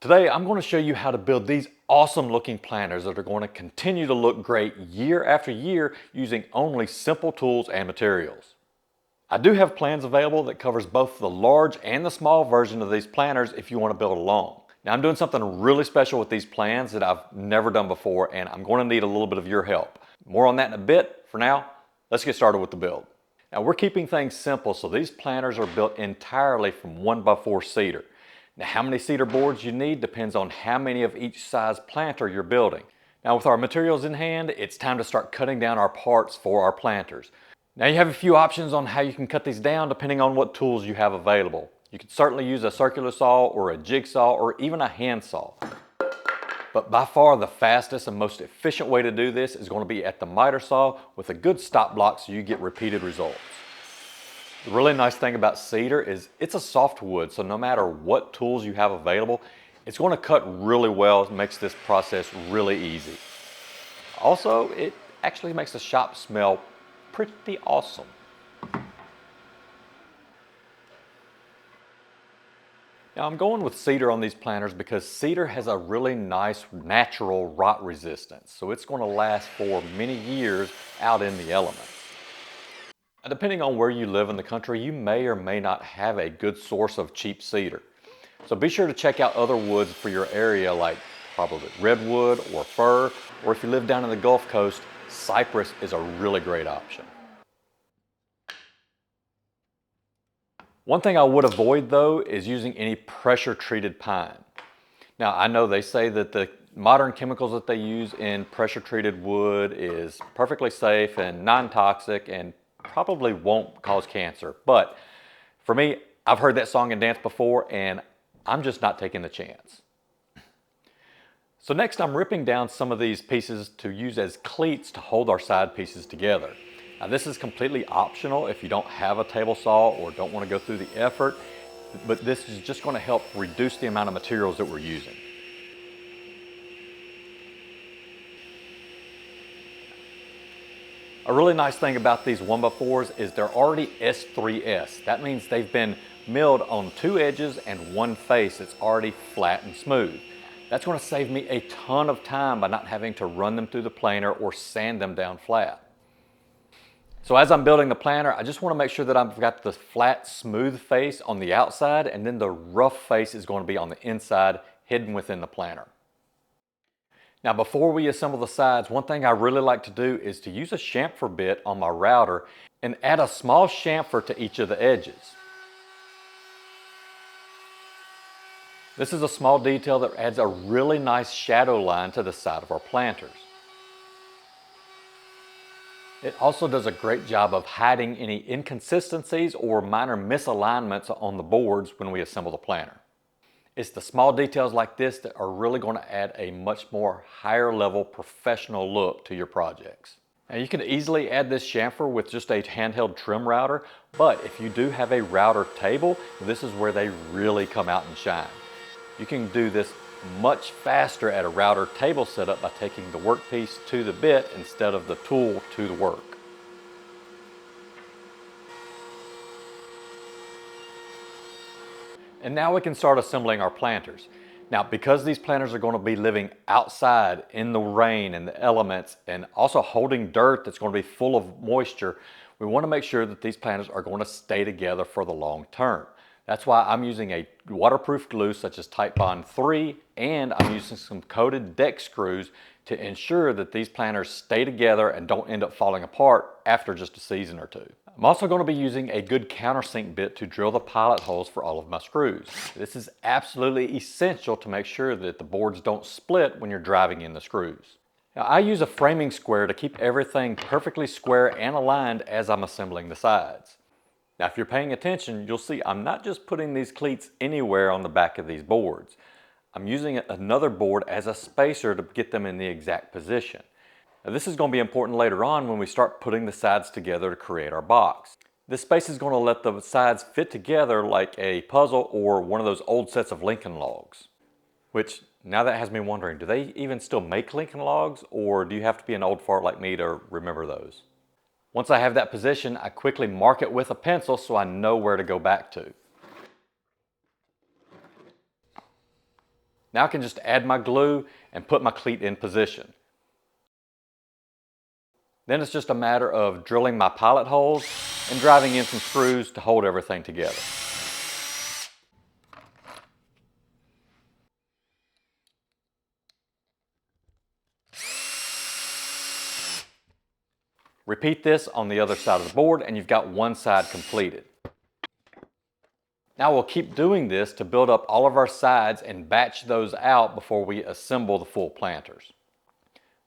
Today, I'm going to show you how to build these awesome looking planters that are going to continue to look great year after year using only simple tools and materials. I do have plans available that covers both the large and the small version of these planters if you want to build along. Now I'm doing something really special with these plans that I've never done before, and I'm going to need a little bit of your help. More on that in a bit. For now, let's get started with the build. Now we're keeping things simple, so these planters are built entirely from 1x4 cedar. Now how many cedar boards you need depends on how many of each size planter you're building. Now with our materials in hand, it's time to start cutting down our parts for our planters. Now you have a few options on how you can cut these down depending on what tools you have available. You could certainly use a circular saw or a jigsaw or even a handsaw. But by far the fastest and most efficient way to do this is going to be at the miter saw with a good stop block so you get repeated results. The really nice thing about cedar is it's a soft wood, so no matter what tools you have available, it's going to cut really well. It makes this process really easy. Also, it actually makes the shop smell pretty awesome. Now I'm going with cedar on these planters because cedar has a really nice natural rot resistance, so it's going to last for many years out in the elements. Now, depending on where you live in the country, you may or may not have a good source of cheap cedar. So be sure to check out other woods for your area like probably redwood or fir, or if you live down in the Gulf Coast, cypress is a really great option. One thing I would avoid though is using any pressure treated pine. Now I know they say that the modern chemicals that they use in pressure treated wood is perfectly safe and non-toxic and probably won't cause cancer, but for me, I've heard that song and dance before and I'm just not taking the chance. So next I'm ripping down some of these pieces to use as cleats to hold our side pieces together. Now this is completely optional if you don't have a table saw or don't want to go through the effort, but this is just going to help reduce the amount of materials that we're using. A really nice thing about these 1x4s is they're already S3S. That means they've been milled on two edges and one face. It's already flat and smooth. That's going to save me a ton of time by not having to run them through the planer or sand them down flat. So as I'm building the planter, I just want to make sure that I've got the flat, smooth face on the outside, and then the rough face is going to be on the inside, hidden within the planter. Now before we assemble the sides, one thing I really like to do is to use a chamfer bit on my router and add a small chamfer to each of the edges. This is a small detail that adds a really nice shadow line to the side of our planters. It also does a great job of hiding any inconsistencies or minor misalignments on the boards when we assemble the planter. It's the small details like this that are really going to add a much more higher level professional look to your projects. Now you can easily add this chamfer with just a handheld trim router, but if you do have a router table, this is where they really come out and shine. You can do this much faster at a router table setup by taking the workpiece to the bit instead of the tool to the work. And now we can start assembling our planters. Now because these planters are going to be living outside in the rain and the elements and also holding dirt that's going to be full of moisture, we want to make sure that these planters are going to stay together for the long term. That's why I'm using a waterproof glue such as Titebond 3, and I'm using some coated deck screws to ensure that these planters stay together and don't end up falling apart after just a season or two. I'm also going to be using a good countersink bit to drill the pilot holes for all of my screws. This is absolutely essential to make sure that the boards don't split when you're driving in the screws. Now I use a framing square to keep everything perfectly square and aligned as I'm assembling the sides. Now if you're paying attention, you'll see I'm not just putting these cleats anywhere on the back of these boards. I'm using another board as a spacer to get them in the exact position. Now this is going to be important later on when we start putting the sides together to create our box. This space is going to let the sides fit together like a puzzle or one of those old sets of Lincoln logs. Which, now that has me wondering, do they even still make Lincoln logs, or do you have to be an old fart like me to remember those? Once I have that position, I quickly mark it with a pencil so I know where to go back to. Now I can just add my glue and put my cleat in position. Then it's just a matter of drilling my pilot holes and driving in some screws to hold everything together. Repeat this on the other side of the board and you've got one side completed. Now we'll keep doing this to build up all of our sides and batch those out before we assemble the full planters.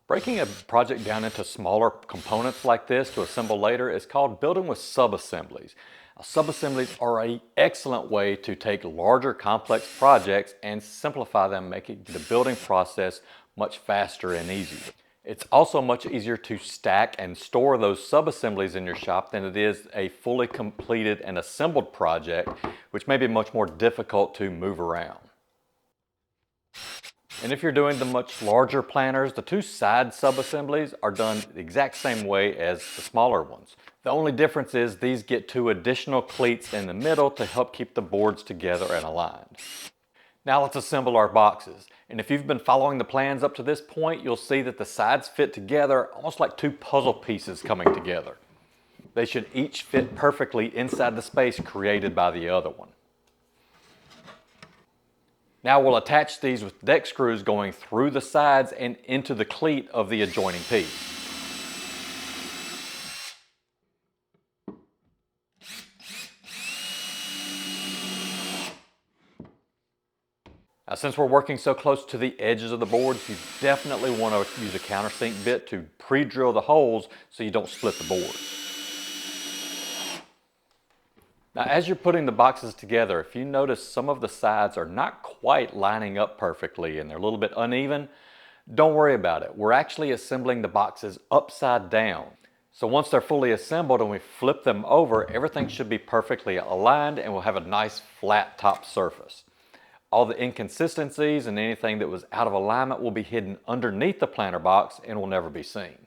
Breaking a project down into smaller components like this to assemble later is called building with sub-assemblies. Sub-assemblies are an excellent way to take larger complex projects and simplify them, making the building process much faster and easier. It's also much easier to stack and store those sub-assemblies in your shop than it is a fully completed and assembled project, which may be much more difficult to move around. And if you're doing the much larger planters, the two side sub-assemblies are done the exact same way as the smaller ones. The only difference is these get two additional cleats in the middle to help keep the boards together and aligned. Now let's assemble our boxes. And if you've been following the plans up to this point, you'll see that the sides fit together almost like two puzzle pieces coming together. They should each fit perfectly inside the space created by the other one. Now we'll attach these with deck screws going through the sides and into the cleat of the adjoining piece. Now, since we're working so close to the edges of the boards, you definitely want to use a countersink bit to pre-drill the holes so you don't split the boards. Now, as you're putting the boxes together, if you notice some of the sides are not quite lining up perfectly and they're a little bit uneven, don't worry about it. We're actually assembling the boxes upside down. So once they're fully assembled and we flip them over, everything should be perfectly aligned and we'll have a nice flat top surface. All the inconsistencies and anything that was out of alignment will be hidden underneath the planter box and will never be seen.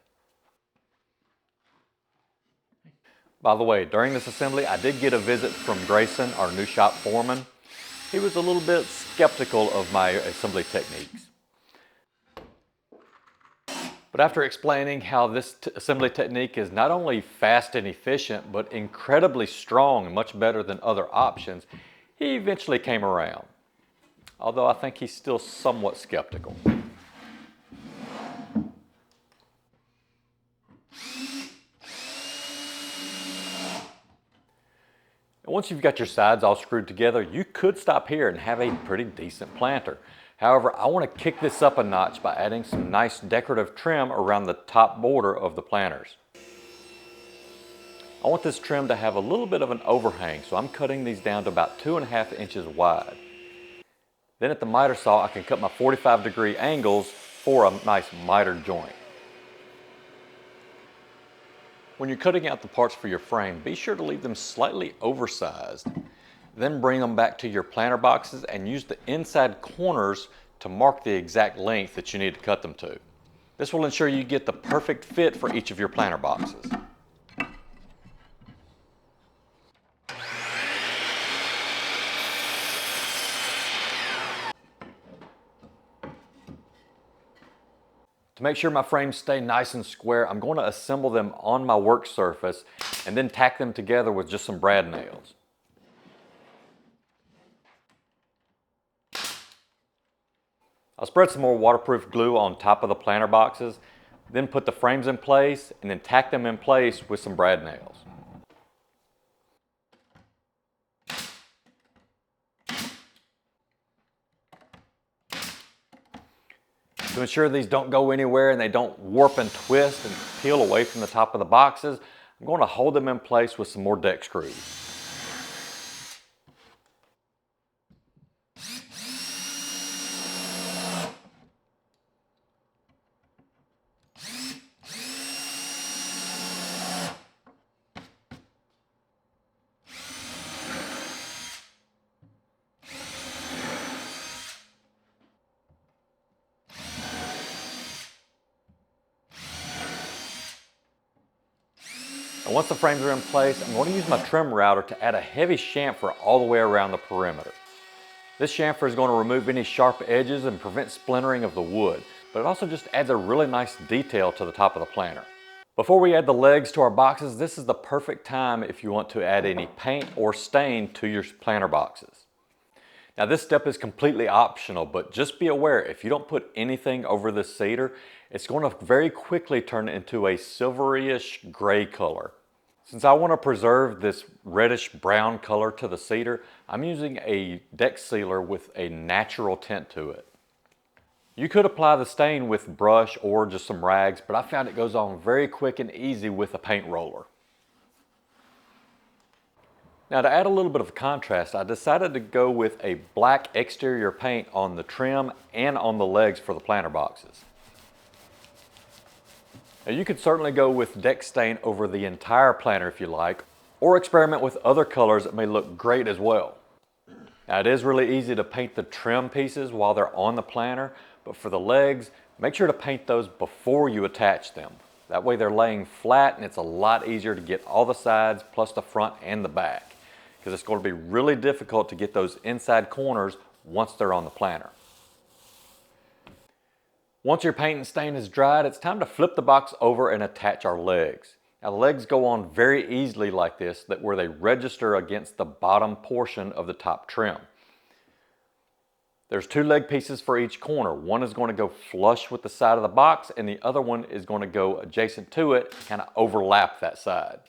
By the way, during this assembly, I did get a visit from Grayson, our new shop foreman. He was a little bit skeptical of my assembly techniques. But after explaining how this assembly technique is not only fast and efficient, but incredibly strong and much better than other options, he eventually came around. Although I think he's still somewhat skeptical. And once you've got your sides all screwed together, you could stop here and have a pretty decent planter. However, I want to kick this up a notch by adding some nice decorative trim around the top border of the planters. I want this trim to have a little bit of an overhang, so I'm cutting these down to about 2.5 inches wide. Then at the miter saw, I can cut my 45-degree angles for a nice miter joint. When you're cutting out the parts for your frame, be sure to leave them slightly oversized. Then bring them back to your planter boxes and use the inside corners to mark the exact length that you need to cut them to. This will ensure you get the perfect fit for each of your planter boxes. To make sure my frames stay nice and square, I'm going to assemble them on my work surface and then tack them together with just some brad nails. I'll spread some more waterproof glue on top of the planter boxes, then put the frames in place and then tack them in place with some brad nails. To ensure these don't go anywhere and they don't warp and twist and peel away from the top of the boxes, I'm going to hold them in place with some more deck screws. And once the frames are in place, I'm going to use my trim router to add a heavy chamfer all the way around the perimeter. This chamfer is going to remove any sharp edges and prevent splintering of the wood, but it also just adds a really nice detail to the top of the planter. Before we add the legs to our boxes, this is the perfect time if you want to add any paint or stain to your planter boxes. Now this step is completely optional, but just be aware if you don't put anything over this cedar, it's going to very quickly turn into a silveryish gray color. Since I want to preserve this reddish brown color to the cedar, I'm using a deck sealer with a natural tint to it. You could apply the stain with brush or just some rags, but I found it goes on very quick and easy with a paint roller. Now to add a little bit of contrast, I decided to go with a black exterior paint on the trim and on the legs for the planter boxes. Now you could certainly go with deck stain over the entire planter if you like, or experiment with other colors that may look great as well. Now it is really easy to paint the trim pieces while they're on the planter, but for the legs, make sure to paint those before you attach them. That way they're laying flat and it's a lot easier to get all the sides plus the front and the back, because it's going to be really difficult to get those inside corners once they're on the planter. Once your paint and stain is dried, it's time to flip the box over and attach our legs. Now the legs go on very easily like this, where they register against the bottom portion of the top trim. There's two leg pieces for each corner. One is going to go flush with the side of the box and the other one is going to go adjacent to it, kind of overlap that side.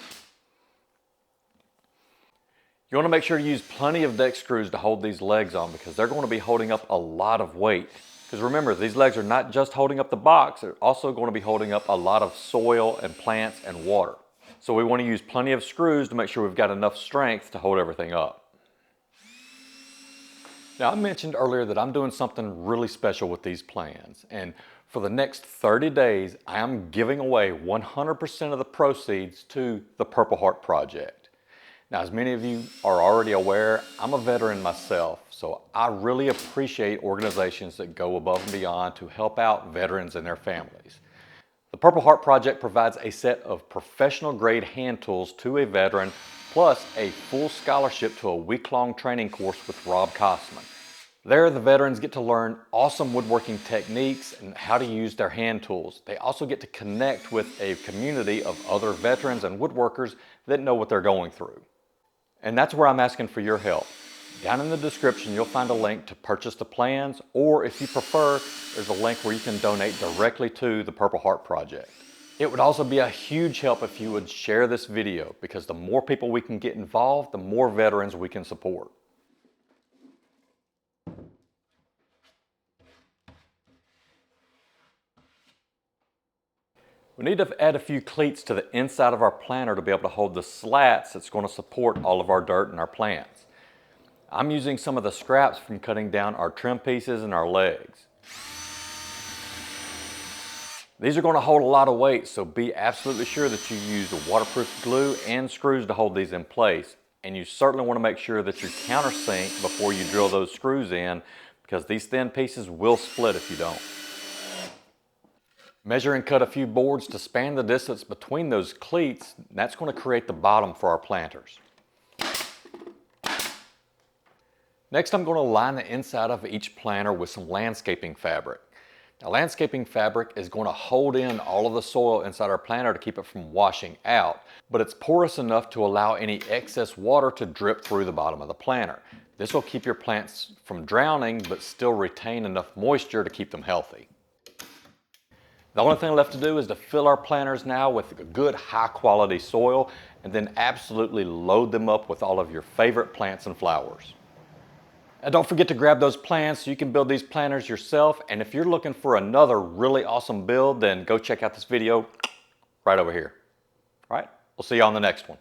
You want to make sure to use plenty of deck screws to hold these legs on, because they're going to be holding up a lot of weight. Because remember, these legs are not just holding up the box, they're also going to be holding up a lot of soil and plants and water. So we want to use plenty of screws to make sure we've got enough strength to hold everything up. Now I mentioned earlier that I'm doing something really special with these plans, and for the next 30 days I am giving away 100% of the proceeds to the Purple Heart Project. Now as many of you are already aware, I'm a veteran myself, so I really appreciate organizations that go above and beyond to help out veterans and their families. The Purple Heart Project provides a set of professional grade hand tools to a veteran, plus a full scholarship to a week-long training course with Rob Kossman. There, the veterans get to learn awesome woodworking techniques and how to use their hand tools. They also get to connect with a community of other veterans and woodworkers that know what they're going through. And that's where I'm asking for your help. Down in the description, you'll find a link to purchase the plans, or if you prefer, there's a link where you can donate directly to the Purple Heart Project. It would also be a huge help if you would share this video, because the more people we can get involved, the more veterans we can support. We need to add a few cleats to the inside of our planter to be able to hold the slats that's going to support all of our dirt and our plants. I'm using some of the scraps from cutting down our trim pieces and our legs. These are going to hold a lot of weight, so be absolutely sure that you use the waterproof glue and screws to hold these in place. And you certainly want to make sure that you countersink before you drill those screws in, because these thin pieces will split if you don't. Measure and cut a few boards to span the distance between those cleats. That's going to create the bottom for our planters. Next, I'm going to line the inside of each planter with some landscaping fabric. Now, landscaping fabric is going to hold in all of the soil inside our planter to keep it from washing out, but it's porous enough to allow any excess water to drip through the bottom of the planter. This will keep your plants from drowning, but still retain enough moisture to keep them healthy. The only thing left to do is to fill our planters now with good high quality soil, and then absolutely load them up with all of your favorite plants and flowers. And don't forget to grab those plans so you can build these planters yourself. And if you're looking for another really awesome build, then go check out this video right over here. All right, we'll see you on the next one.